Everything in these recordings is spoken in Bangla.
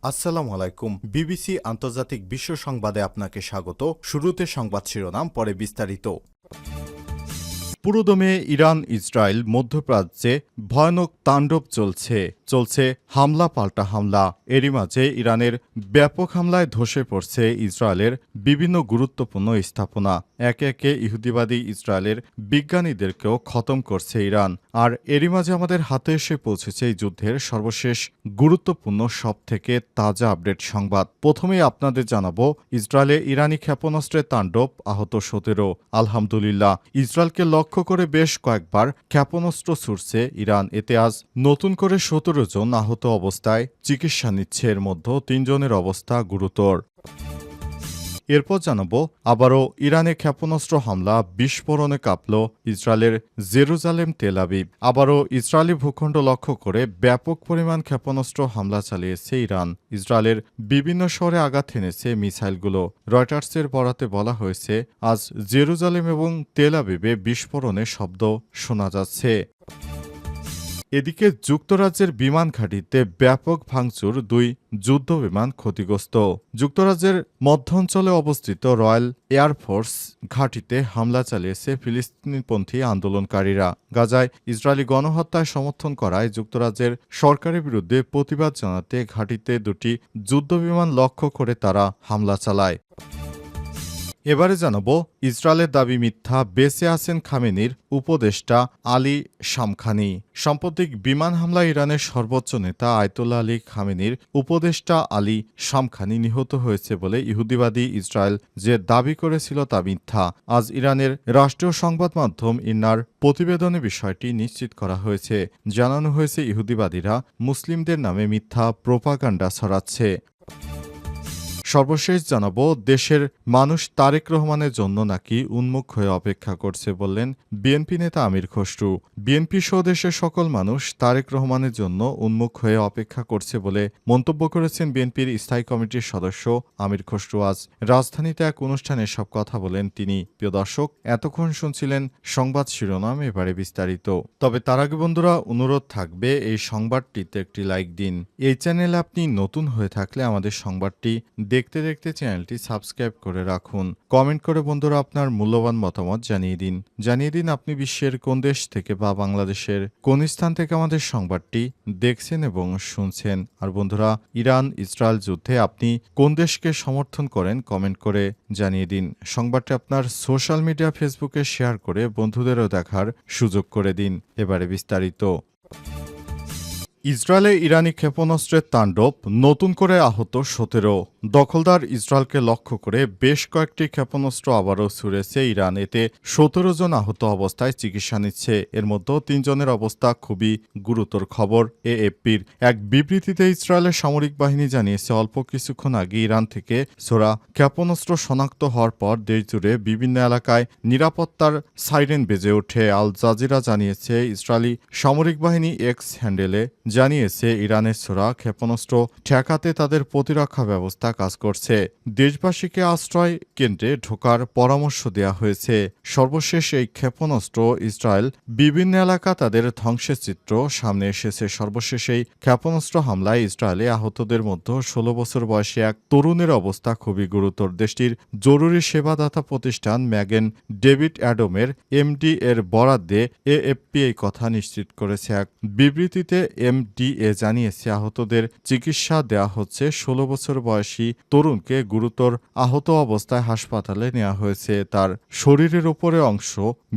আসসালামু আলাইকুম। বিবিসি আন্তর্জাতিক বিশ্ব সংবাদে আপনাকে স্বাগত। শুরুতে সংবাদ শিরোনাম, পরে বিস্তারিত। পুরোদমে ইরান ইসরায়েল মধ্যপ্রাচ্যে ভয়ানক তাণ্ডব চলছে হামলা পাল্টা হামলা। এরই মাঝে ইরানের ব্যাপক হামলায় ধসে পড়ছে ইসরায়েলের বিভিন্ন গুরুত্বপূর্ণ স্থাপনা। একে একে ইহুদিবাদী ইসরায়েলের বিজ্ঞানীদেরকেও খতম করছে ইরান। আর এরই মাঝে আমাদের হাতে এসে পৌঁছেছে এই যুদ্ধের সর্বশেষ গুরুত্বপূর্ণ সবথেকে তাজা আপডেট সংবাদ। প্রথমেই আপনাদের জানাবো, ইসরায়েলে ইরানি ক্ষেপণাস্ত্রের তাণ্ডব, আহত 17। আলহামদুলিল্লাহ, ইসরায়েলকে লক্ষ্য করে বেশ কয়েকবার ক্ষেপণাস্ত্র ছুড়ছে ইরান। এতে আজ নতুন করে 17 জন আহত অবস্থায় চিকিৎসা নিচ্ছে। এর মধ্যে 3 জনের অবস্থা গুরুতর। এরপর জানাবো, আবারও ইরানে ক্ষেপণাস্ত্র হামলা, বিস্ফোরণে কাঁপল ইসরায়েলের জেরুজালেম তেল আবিব। আবারও ইসরায়েলি ভূখণ্ড লক্ষ্য করে ব্যাপক পরিমাণ ক্ষেপণাস্ত্র হামলা চালিয়েছে ইরান। ইসরায়েলের বিভিন্ন শহরে আঘাত হেনেছে মিসাইলগুলো। রয়টার্সের বরাতে বলা হয়েছে, আজ জেরুজালেম এবং তেল আবিবে বিস্ফোরণের শব্দ শোনা যাচ্ছে। এদিকে যুক্তরাজ্যের বিমান ঘাঁটিতে ব্যাপক ভাঙচুর, 2 যুদ্ধবিমান ক্ষতিগ্রস্ত। যুক্তরাজ্যের মধ্যাঞ্চলে অবস্থিত রয়্যাল এয়ারফোর্স ঘাঁটিতে হামলা চালিয়েছে ফিলিস্তিনিপন্থী আন্দোলনকারীরা। গাজায় ইসরায়েলি গণহত্যায় সমর্থন করায় যুক্তরাজ্যের সরকারের বিরুদ্ধে প্রতিবাদ জানাতে ঘাঁটিতে 2টি যুদ্ধবিমান লক্ষ্য করে তারা হামলা চালায়। এবারে জানাবো, ইসরায়েলের দাবি মিথ্যা, বেঁচে আছেন খামেনির উপদেষ্টা আলী শামখানি। সাম্প্রতিক বিমান হামলায় ইরানের সর্বোচ্চ নেতা আয়তুল্লাহ আলী খামেনির উপদেষ্টা আলী শামখানি নিহত হয়েছে বলে ইহুদিবাদী ইসরায়েল যে দাবি করেছিল তা মিথ্যা। আজ ইরানের রাষ্ট্রীয় সংবাদ মাধ্যম ইরনার প্রতিবেদনে বিষয়টি নিশ্চিত করা হয়েছে। জানানো হয়েছে, ইহুদিবাদীরা মুসলিমদের নামে মিথ্যা প্রোপাগান্ডা ছড়াচ্ছে। সর্বশেষ জানাবো, দেশের মানুষ তারেক রহমানের জন্য নাকি উন্মুখ হয়ে অপেক্ষা করছে বললেন বিএনপি নেতা আমির খসরু। বিএনপি সহ দেশের সকল মানুষ তারেক রহমানের জন্য উন্মুখ হয়ে অপেক্ষা করছে বলে মন্তব্য করেছেন বিএনপির স্থায়ী কমিটির সদস্য আমির খসরু। আজ রাজধানীতে এক অনুষ্ঠানে সব কথা বলেন তিনি। প্রিয় দর্শক, এতক্ষণ শুনছিলেন সংবাদ শিরোনাম, এবারে বিস্তারিত। তবে তার আগে বন্ধুরা, অনুরোধ থাকবে এই সংবাদটিতে একটি লাইক দিন। এই চ্যানেলে আপনি নতুন হয়ে থাকলে আমাদের সংবাদটি দেখতে দেখতে চ্যানেলটি সাবস্ক্রাইব করে রাখুন। কমেন্ট করে বন্ধুরা আপনার মূল্যবান মতামত জানিয়ে দিন আপনি বিশ্বের কোন দেশ থেকে বা বাংলাদেশের কোন স্থান থেকে আমাদের সংবাদটি দেখছেন এবং শুনছেন। আর বন্ধুরা, ইরান ইসরায়েল যুদ্ধে আপনি কোন দেশকে সমর্থন করেন কমেন্ট করে জানিয়ে দিন। সংবাদটি আপনার সোশ্যাল মিডিয়া ফেসবুকে শেয়ার করে বন্ধুদেরও দেখার সুযোগ করে দিন। এবারে বিস্তারিত। ইসরায়েলে ইরানি ক্ষেপণাস্ত্রের তাণ্ডব, নতুন করে আহত 17। দখলদার ইসরায়েলকে লক্ষ্য করে বেশ কয়েকটি ক্ষেপণাস্ত্র আবারও ছুড়েছে ইরান। এতে 17 জন আহত অবস্থায় চিকিৎসা নিচ্ছে। এর মধ্যে 3 জনের অবস্থা খুবই গুরুতর। খবর এএফপির। এক বিবৃতিতে ইসরায়েলের সামরিক বাহিনী জানিয়েছে, অল্প কিছুক্ষণ আগে ইরান থেকে ছোড়া ক্ষেপণাস্ত্র শনাক্ত হওয়ার পর দেশজুড়ে বিভিন্ন এলাকায় নিরাপত্তার সাইরেন বেজে ওঠে। আল জাজিরা জানিয়েছে, ইসরায়েলি সামরিক বাহিনী এক্স হ্যান্ডেলে জানিয়েছে, ইরানের ছোড়া ক্ষেপণাস্ত্র ঠেকাতে তাদের প্রতিরক্ষা ব্যবস্থা কাজ করছে। দেশবাসীকে আশ্রয় কেন্দ্রে ঢোকার পরামর্শ দেওয়া হয়েছে। সর্বশেষ এই ক্ষেপণাস্ত্র ইসরায়েল বিভিন্ন এলাকা তাদের ধ্বংসের চিত্র সামনে এসেছে। সর্বশেষ এই ক্ষেপণাস্ত্র হামলায় ইসরায়েলে আহতদের মধ্যে 16 বছর বয়সী এক তরুণের অবস্থা খুবই গুরুতর। দেশটির জরুরি সেবাদাতা প্রতিষ্ঠান ম্যাগেন ডেভিড অ্যাডমের এমডি এর বরাদ্দে এএফপি এই কথা নিশ্চিত করেছে। এক বিবৃতিতে এমডিএ জানিয়েছে, আহতদের চিকিৎসা দেওয়া হচ্ছে। 16 বছর বয়সী তরুণকে গুরুতর আহত অবস্থায় হাসপাতালে নেওয়া হয়েছে। তার শরীরের উপরে অংশ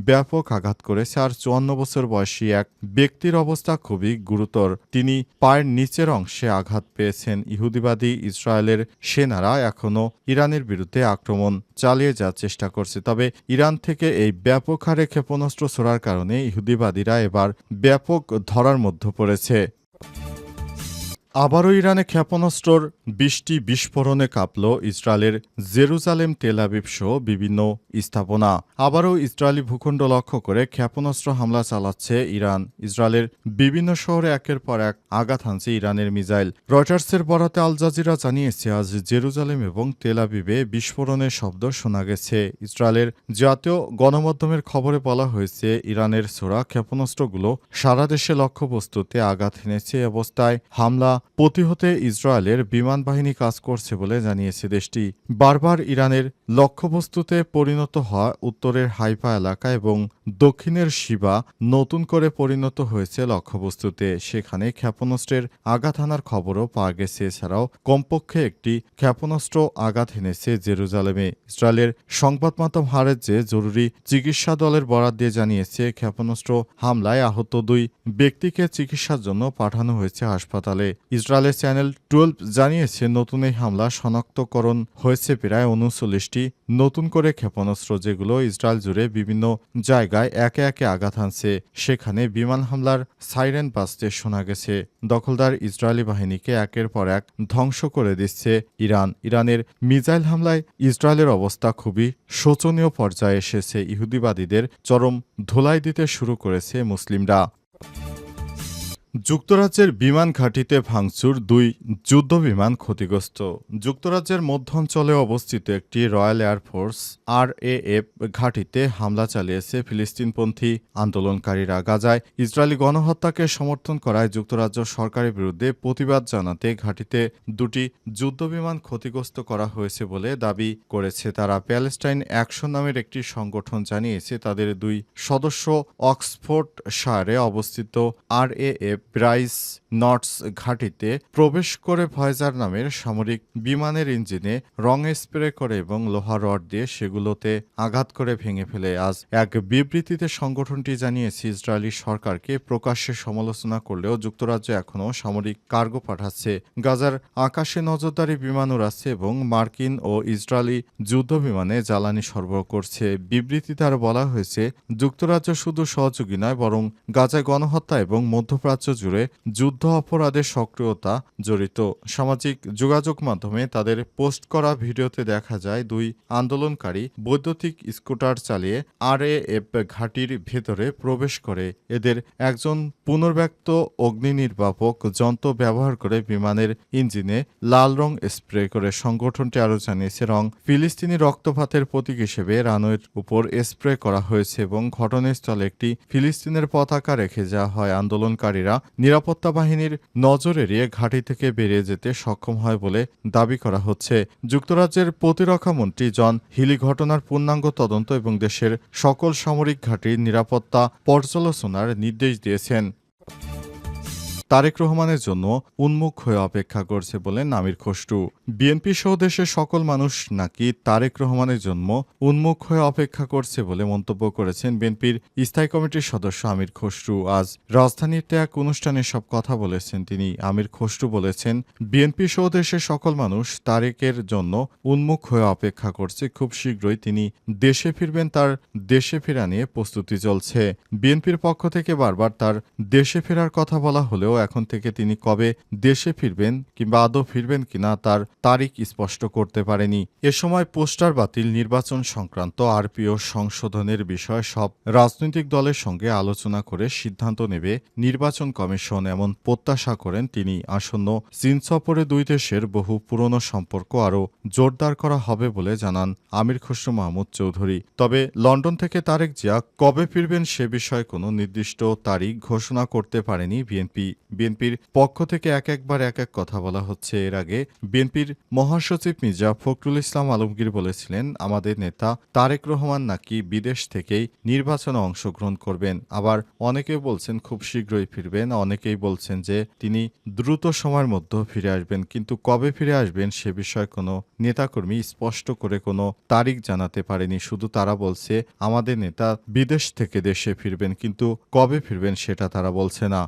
ব্যাপক আঘাত করেছে। আর 54 বছর বয়সী এক ব্যক্তির অবস্থা খুবই গুরুতর। তিনি পায়ের নিচের অংশে আঘাত পেয়েছেন। ইহুদিবাদী ইসরায়েলের সেনারা এখনও ইরানের বিরুদ্ধে আক্রমণ চালিয়ে যাওয়ার চেষ্টা করছে। তবে ইরান থেকে এই ব্যাপক হারে ক্ষেপণাস্ত্র ছোড়ার কারণে ইহুদিবাদীরা এবার ব্যাপক ধরার মধ্যে পড়েছে। আবারও ইরানে ক্ষেপণাস্ত্রর 20টি বিস্ফোরণে কাঁপল ইসরায়েলের জেরুজালেম তেল আবিব সহ বিভিন্ন স্থাপনা। আবারও ইসরায়েলি ভূখণ্ড লক্ষ্য করে ক্ষেপণাস্ত্র হামলা চালাচ্ছে ইরান। ইসরায়েলের বিভিন্ন শহরে একের পর এক আঘাত হানছে ইরানের মিসাইল। রয়টার্সের বরাতে আল জাজিরা জানিয়েছে, আজ জেরুজালেম এবং তেল আবিবে বিস্ফোরণের শব্দ শোনা গেছে। ইসরায়েলের জাতীয় গণমাধ্যমের খবরে বলা হয়েছে, ইরানের ছোড়া ক্ষেপণাস্ত্রগুলো সারা দেশে লক্ষ্যবস্তুতে আঘাত হেনেছে। অবস্থায় হামলা প্রতিহতে ইসরায়েলের বিমান বাহিনী কাজ করছে বলে জানিয়েছে দেশটি। বারবার ইরানের লক্ষ্যবস্তুতে পরিণত হওয়া উত্তরের হাইফা এলাকা এবং দক্ষিণের শিবা নতুন করে পরিণত হয়েছে লক্ষ্যবস্তুতে। সেখানে ক্ষেপণাস্ত্রের আঘাত হানার খবরও পাওয়া গেছে। এছাড়াও কমপক্ষে একটি ক্ষেপণাস্ত্র আঘাত হেনেছে জেরুজালেমে। ইসরায়েলের সংবাদ মাধ্যম হারেজে জরুরি চিকিৎসা দলের বরাত দিয়ে জানিয়েছে, ক্ষেপণাস্ত্র হামলায় আহত 2 ব্যক্তিকে চিকিৎসার জন্য পাঠানো হয়েছে হাসপাতালে। ইসরায়েলের চ্যানেল 12 জানিয়েছে, নতুন এই হামলা শনাক্তকরণ হয়েছে প্রায় 39টি নতুন করে ক্ষেপণাস্ত্র, যেগুলো ইসরায়েল জুড়ে বিভিন্ন জায়গায় একে একে আঘাত হানছে। সেখানে বিমান হামলার সাইরেন বাজতে শোনা গেছে। দখলদার ইসরায়েলি বাহিনীকে একের পর এক ধ্বংস করে দিচ্ছে ইরানের মিসাইল হামলায় ইসরায়েলের অবস্থা খুবই শোচনীয় পর্যায়ে এসেছে। ইহুদিবাদীদের চরম ধোলাই দিতে শুরু করেছে মুসলিমরা। যুক্তরাজ্যের বিমান ঘাঁটিতে ভাঙচুর, 2 যুদ্ধবিমান ক্ষতিগ্রস্ত। যুক্তরাজ্যের মধ্যাঞ্চলে অবস্থিত একটি রয়্যাল এয়ারফোর্স RAF ঘাঁটিতে হামলা চালিয়েছে ফিলিস্তিনপন্থী আন্দোলনকারীরা। গাজায় ইসরায়েলি গণহত্যাকে সমর্থন করায় যুক্তরাজ্য সরকারের বিরুদ্ধে প্রতিবাদ জানাতে ঘাঁটিতে 2টি যুদ্ধবিমান ক্ষতিগ্রস্ত করা হয়েছে বলে দাবি করেছে তারা। প্যালেস্টাইন অ্যাকশন নামের একটি সংগঠন জানিয়েছে, তাদের 2 সদস্য অক্সফোর্ডশায়ারে অবস্থিত RAF ব্রাইস নটস ঘাঁটিতে প্রবেশ করে ভয়েজার নামের সামরিক বিমানের ইঞ্জিনে রং স্প্রে করে এবং লোহা রড দিয়ে সেগুলোতে আঘাত করে ভেঙে ফেলে। আজ এক বিবৃতিতে সংগঠনটি জানিয়েছে, ইসরায়েলি সরকারকে প্রকাশ্যে সমালোচনা করলেও যুক্তরাজ্য এখনও সামরিক কার্গো পাঠাচ্ছে, গাজার আকাশে নজরদারি বিমান উড়াচ্ছে এবং মার্কিন ও ইসরায়েলি যুদ্ধ বিমানে জ্বালানি সরবরাহ করছে। বিবৃতিতে আরও বলা হয়েছে, যুক্তরাজ্য শুধু সহযোগী নয়, বরং গাজায় গণহত্যা এবং মধ্যপ্রাচ্য জুড়ে যুদ্ধ অপরাধের সক্রিয়তা জড়িত। সামাজিক যোগাযোগ মাধ্যমে তাদের পোস্ট করা ভিডিওতে দেখা যায়, 2 আন্দোলনকারী বৈদ্যুতিক স্কুটার চালিয়ে RAF ঘাঁটির ভেতরে প্রবেশ করে। এদের একজন পুনর্ব্যক্ত অগ্নি নির্বাপক যন্ত্র ব্যবহার করে বিমানের ইঞ্জিনে লাল রং স্প্রে করে। সংগঠনটি আরও জানিয়েছে, রং ফিলিস্তিনি রক্তপাতের প্রতীক হিসেবে রানওয়ের উপর স্প্রে করা হয়েছে এবং ঘটনাস্থলে একটি ফিলিস্তিনের পতাকা রেখে যাওয়া হয়। আন্দোলনকারীরা নিরাপত্তা বাহিনীর নজর এড়িয়ে ঘাঁটি থেকে বেরিয়ে যেতে সক্ষম হয় বলে দাবি করা হচ্ছে। যুক্তরাজ্যের প্রতিরক্ষা মন্ত্রী জন হিলি ঘটনার পূর্ণাঙ্গ তদন্ত এবং দেশের সকল সামরিক ঘাঁটির নিরাপত্তা পর্যালোচনার নির্দেশ দিয়েছেন। তারেক রহমানের জন্য উন্মুখ হয়ে অপেক্ষা করছে বলেন আমির খসরু। বিএনপি সহ দেশের সকল মানুষ নাকি তারেক রহমানের জন্য উন্মুখ হয়ে অপেক্ষা করছে বলে মন্তব্য করেছেন বিএনপির স্থায়ী কমিটির সদস্য আমির খসরু। আজ রাজধানীতে এক অনুষ্ঠানে সব কথা বলেছেন তিনি। আমির খসরু বলেছেন, বিএনপি সহ দেশের সকল মানুষ তারেকের জন্য উন্মুখ হয়ে অপেক্ষা করছে। খুব শীঘ্রই তিনি দেশে ফিরবেন, তার দেশে ফেরা নিয়ে প্রস্তুতি চলছে। বিএনপির পক্ষ থেকে বারবার তার দেশে ফেরার কথা বলা হলেও এখন থেকে তিনি কবে দেশে ফিরবেন কিংবা আদৌ ফিরবেন কিনা তার তারিখ স্পষ্ট করতে পারেনি। এ সময় পোস্টার বাতিল, নির্বাচন সংক্রান্ত RPO সংশোধনের বিষয়ে সব রাজনৈতিক দলের সঙ্গে আলোচনা করে সিদ্ধান্ত নেবে নির্বাচন কমিশন, এমন প্রত্যাশা করেন তিনি। আসন্ন চীন সফরে 2 দেশের বহু পুরনো সম্পর্ক আরও জোরদার করা হবে বলে জানান আমির খসরু মাহমুদ চৌধুরী। তবে লন্ডন থেকে তারেক জিয়া কবে ফিরবেন সে বিষয়ে কোনো নির্দিষ্ট তারিখ ঘোষণা করতে পারেনি বিএনপি। বিএনপির পক্ষ থেকে একবার এক কথা বলা হচ্ছে। এর আগে বিএনপির মহাসচিব মির্জা ফখরুল ইসলাম আলমগীর বলেছিলেন, আমাদের নেতা তারেক রহমান নাকি বিদেশ থেকেই নির্বাচনে অংশগ্রহণ করবেন। আবার অনেকে বলছেন খুব শীঘ্রই ফিরবেন, অনেকেই বলছেন যে তিনি দ্রুত সময়ের মধ্যে ফিরে আসবেন, কিন্তু কবে ফিরে আসবেন সে বিষয়ে কোনো নেতাকর্মী স্পষ্ট করে কোনো তারিখ জানাতে পারেনি। শুধু তারা বলছে আমাদের নেতা বিদেশ থেকে দেশে ফিরবেন, কিন্তু কবে ফিরবেন সেটা তারা বলছে না।